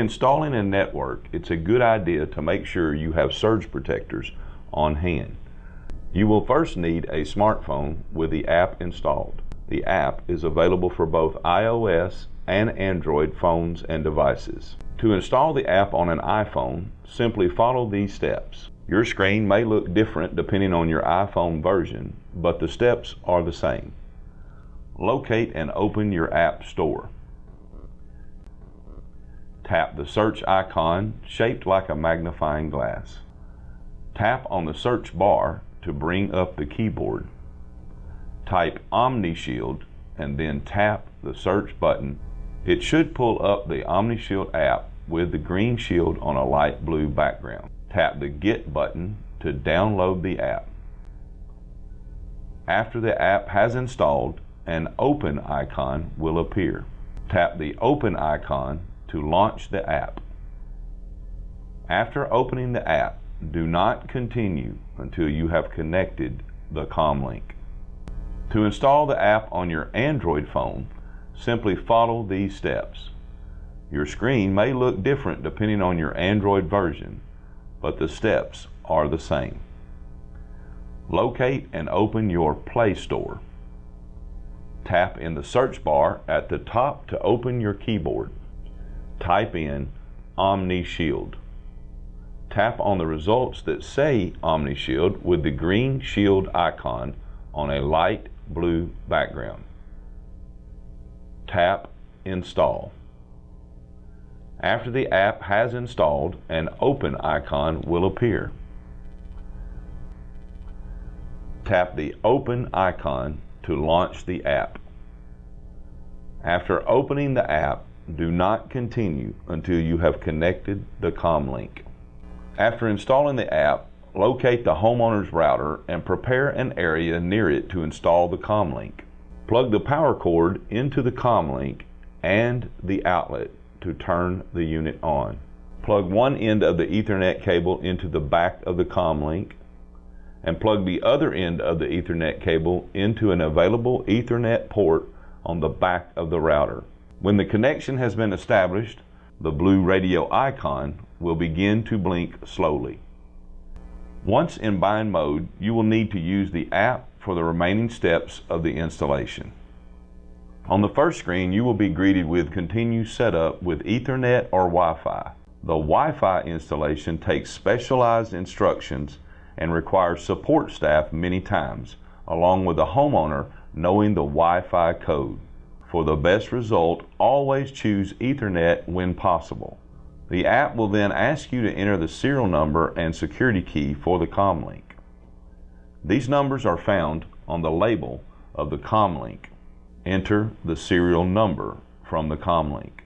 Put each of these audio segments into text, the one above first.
installing a network, it's a good idea to make sure you have surge protectors on hand. You will first need a smartphone with the app installed. The app is available for both iOS and Android phones and devices. To install the app on an iPhone, simply follow these steps. Your screen may look different depending on your iPhone version, but the steps are the same. Locate and open your app store. Tap the search icon shaped like a magnifying glass. Tap on the search bar to bring up the keyboard. Type OmniShield and then tap the search button. It should pull up the OmniShield app with the green shield on a light blue background. Tap the Get button to download the app. After the app has installed, an Open icon will appear. Tap the Open icon to launch the app. After opening the app, do not continue until you have connected the Comlink. To install the app on your Android phone, simply follow these steps. Your screen may look different depending on your Android version, but the steps are the same. Locate and open your Play Store. Tap in the search bar at the top to open your keyboard. Type in OmniShield. Tap on the results that say OmniShield with the green shield icon on a light blue background. Tap Install. After the app has installed, an Open icon will appear. Tap the Open icon to launch the app. After opening the app, do not continue until you have connected the Comlink. After installing the app, locate the homeowner's router and prepare an area near it to install the Comlink. Plug the power cord into the Comlink and the outlet to turn the unit on. Plug one end of the Ethernet cable into the back of the Comlink and plug the other end of the Ethernet cable into an available Ethernet port on the back of the router. When the connection has been established, the blue radio icon will begin to blink slowly. Once in bind mode, you will need to use the app for the remaining steps of the installation. On the first screen, you will be greeted with Continue Setup with Ethernet or Wi-Fi. The Wi-Fi installation takes specialized instructions and requires support staff many times, along with the homeowner knowing the Wi-Fi code. For the best result, always choose Ethernet when possible. The app will then ask you to enter the serial number and security key for the Comlink. These numbers are found on the label of the Comlink. Enter the serial number from the Comlink.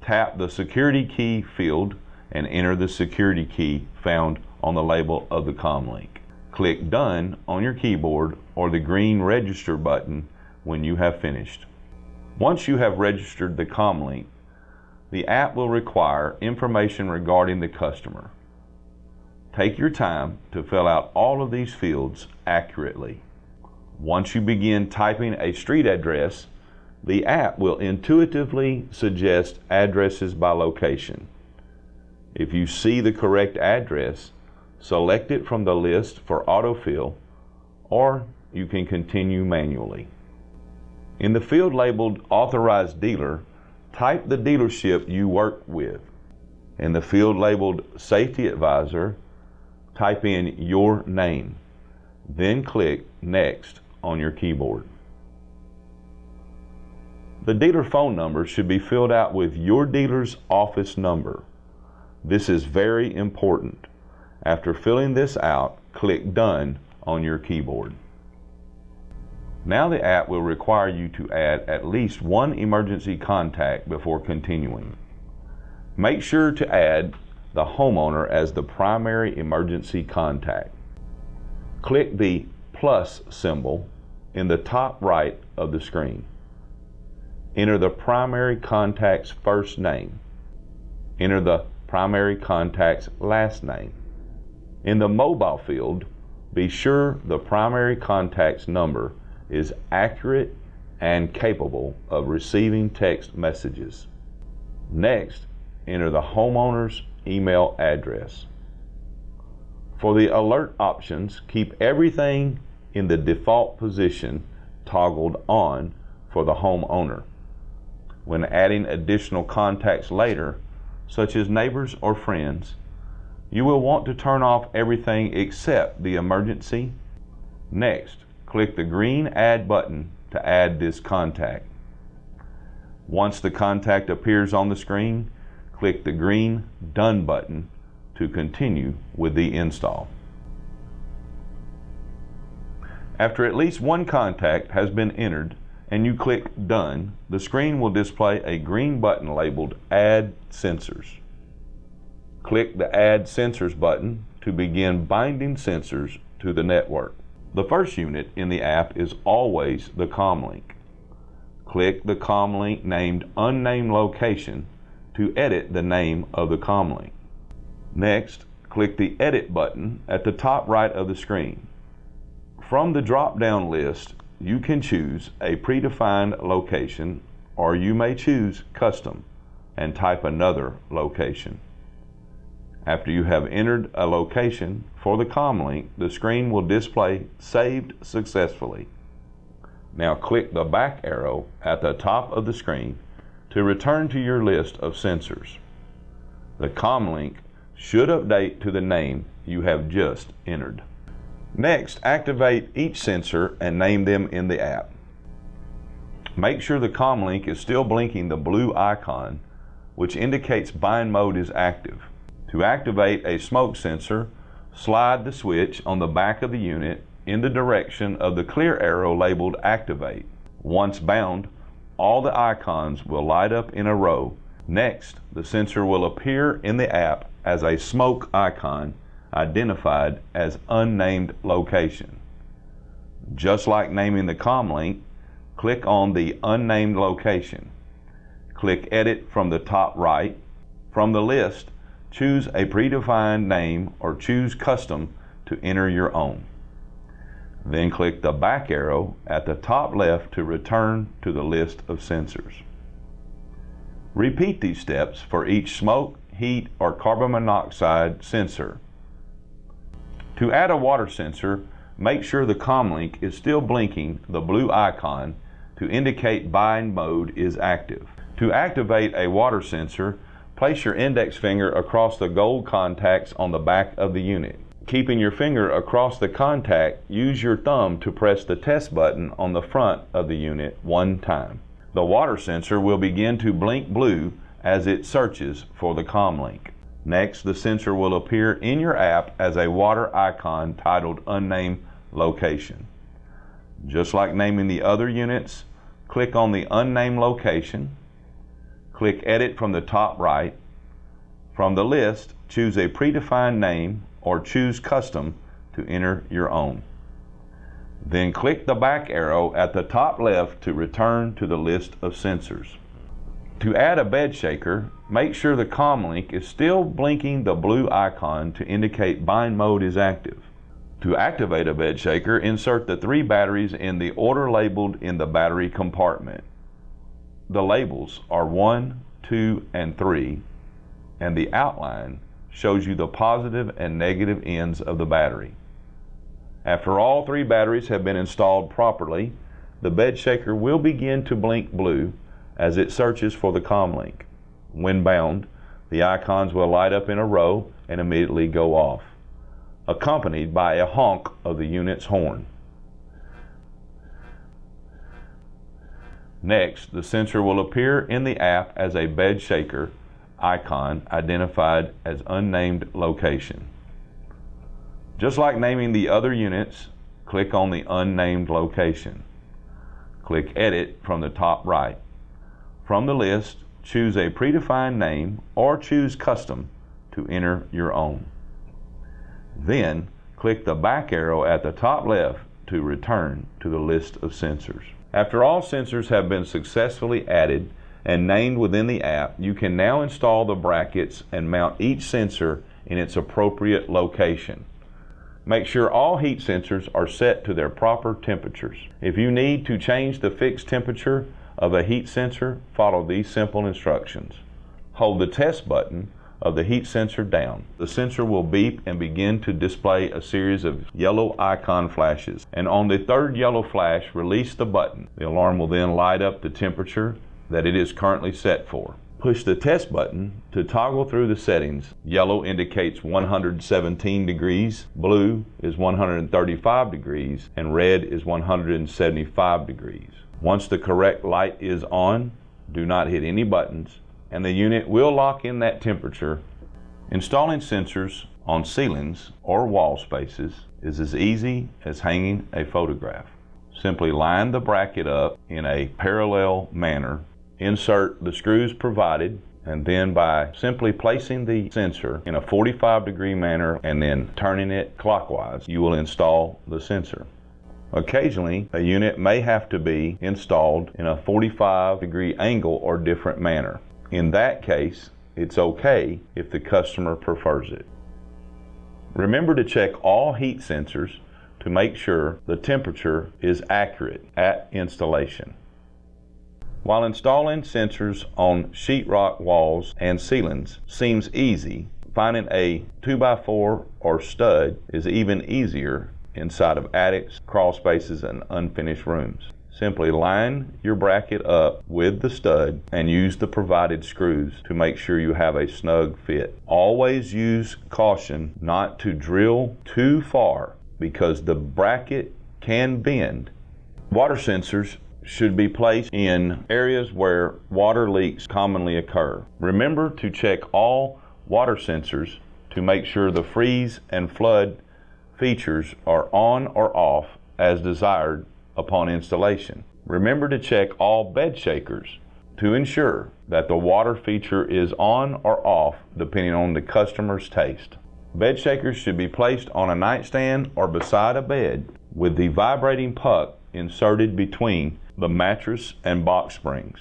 Tap the security key field and enter the security key found on the label of the Comlink. Click Done on your keyboard or the green Register button when you have finished. Once you have registered the Comlink, the app will require information regarding the customer. Take your time to fill out all of these fields accurately. Once you begin typing a street address, the app will intuitively suggest addresses by location. If you see the correct address, select it from the list for autofill, or you can continue manually. In the field labeled Authorized Dealer, type the dealership you work with. In the field labeled Safety Advisor, type in your name. Then click Next on your keyboard. The dealer phone number should be filled out with your dealer's office number. This is very important. After filling this out, click Done on your keyboard. Now the app will require you to add at least one emergency contact before continuing. Make sure to add the homeowner as the primary emergency contact. Click the plus symbol in the top right of the screen. Enter the primary contact's first name. Enter the primary contact's last name. In the mobile field, be sure the primary contact's number is accurate and capable of receiving text messages. Next, enter the homeowner's email address. For the alert options, keep everything in the default position toggled on for the homeowner. When adding additional contacts later, such as neighbors or friends, you will want to turn off everything except the emergency. Next, click the green Add button to add this contact. Once the contact appears on the screen, click the green Done button to continue with the install. After at least one contact has been entered and you click Done, the screen will display a green button labeled Add Sensors. Click the Add Sensors button to begin binding sensors to the network. The first unit in the app is always the ComLink. Click the ComLink named Unnamed Location to edit the name of the ComLink. Next, click the Edit button at the top right of the screen. From the drop-down list, you can choose a predefined location, or you may choose Custom and type another location. After you have entered a location for the ComLink, the screen will display Saved Successfully. Now click the back arrow at the top of the screen to return to your list of sensors. The ComLink should update to the name you have just entered. Next, activate each sensor and name them in the app. Make sure the ComLink is still blinking the blue icon, which indicates bind mode is active. To activate a smoke sensor, slide the switch on the back of the unit in the direction of the clear arrow labeled Activate. Once bound, all the icons will light up in a row. Next, the sensor will appear in the app as a smoke icon identified as Unnamed Location. Just like naming the ComLink, click on the Unnamed Location. Click Edit from the top right. From the list, choose a predefined name or choose Custom to enter your own. Then click the back arrow at the top left to return to the list of sensors. Repeat these steps for each smoke, heat, or carbon monoxide sensor. To add a water sensor, make sure the ComLink is still blinking the blue icon to indicate bind mode is active. To activate a water sensor, place your index finger across the gold contacts on the back of the unit. Keeping your finger across the contact, use your thumb to press the test button on the front of the unit one time. The water sensor will begin to blink blue as it searches for the ComLink. Next, the sensor will appear in your app as a water icon titled Unnamed Location. Just like naming the other units, click on the Unnamed Location. Click Edit from the top right. From the list, choose a predefined name or choose Custom to enter your own. Then click the back arrow at the top left to return to the list of sensors. To add a bed shaker, make sure the ComLink is still blinking the blue icon to indicate bind mode is active. To activate a bed shaker, insert the 3 batteries in the order labeled in the battery compartment. The labels are 1, 2, and 3, and the outline shows you the positive and negative ends of the battery. After all 3 batteries have been installed properly, the bed shaker will begin to blink blue as it searches for the ComLink. When bound, the icons will light up in a row and immediately go off, accompanied by a honk of the unit's horn. Next, the sensor will appear in the app as a bed shaker icon identified as Unnamed Location. Just like naming the other units, click on the Unnamed Location. Click Edit from the top right. From the list, choose a predefined name or choose Custom to enter your own. Then, click the back arrow at the top left to return to the list of sensors. After all sensors have been successfully added and named within the app, you can now install the brackets and mount each sensor in its appropriate location. Make sure all heat sensors are set to their proper temperatures. If you need to change the fixed temperature of a heat sensor, follow these simple instructions. Hold the test button of the heat sensor down. The sensor will beep and begin to display a series of yellow icon flashes. And on the third yellow flash, release the button. The alarm will then light up the temperature that it is currently set for. Push the test button to toggle through the settings. Yellow indicates 117 degrees, blue is 135 degrees, and red is 175 degrees. Once the correct light is on, do not hit any buttons, and the unit will lock in that temperature. Installing sensors on ceilings or wall spaces is as easy as hanging a photograph. Simply line the bracket up in a parallel manner, insert the screws provided, and then by simply placing the sensor in a 45-degree manner and then turning it clockwise, you will install the sensor. Occasionally, a unit may have to be installed in a 45-degree angle or different manner. In that case, it's okay if the customer prefers it. Remember to check all heat sensors to make sure the temperature is accurate at installation. While installing sensors on sheetrock walls and ceilings seems easy, finding a 2x4 or stud is even easier inside of attics, crawl spaces, and unfinished rooms. Simply line your bracket up with the stud and use the provided screws to make sure you have a snug fit. Always use caution not to drill too far because the bracket can bend. Water sensors should be placed in areas where water leaks commonly occur. Remember to check all water sensors to make sure the freeze and flood features are on or off as desired upon installation. Remember to check all bed shakers to ensure that the water feature is on or off depending on the customer's taste. Bed shakers should be placed on a nightstand or beside a bed with the vibrating puck inserted between the mattress and box springs.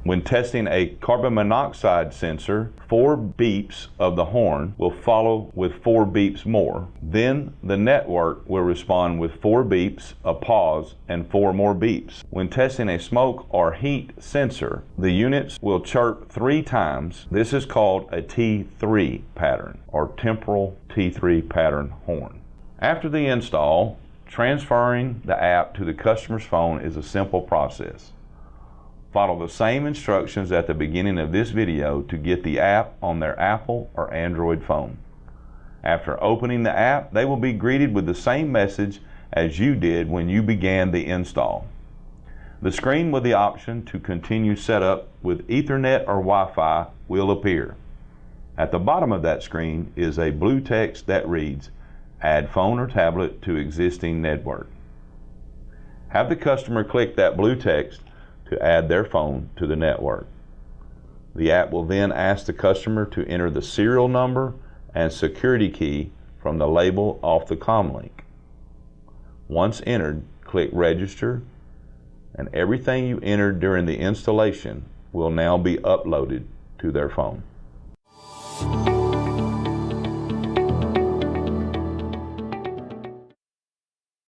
When testing a carbon monoxide sensor, 4 beeps of the horn will follow with 4 beeps more. Then the network will respond with 4 beeps, a pause, and 4 more beeps. When testing a smoke or heat sensor, the units will chirp 3 times. This is called a T3 pattern or temporal T3 pattern horn. After the install, transferring the app to the customer's phone is a simple process. Follow the same instructions at the beginning of this video to get the app on their Apple or Android phone. After opening the app, they will be greeted with the same message as you did when you began the install. The screen with the option to continue setup with Ethernet or Wi-Fi will appear. At the bottom of that screen is a blue text that reads, "Add phone or tablet to existing network." Have the customer click that blue text to add their phone to the network. The app will then ask the customer to enter the serial number and security key from the label off the comlink. Once entered, click register, and everything you entered during the installation will now be uploaded to their phone.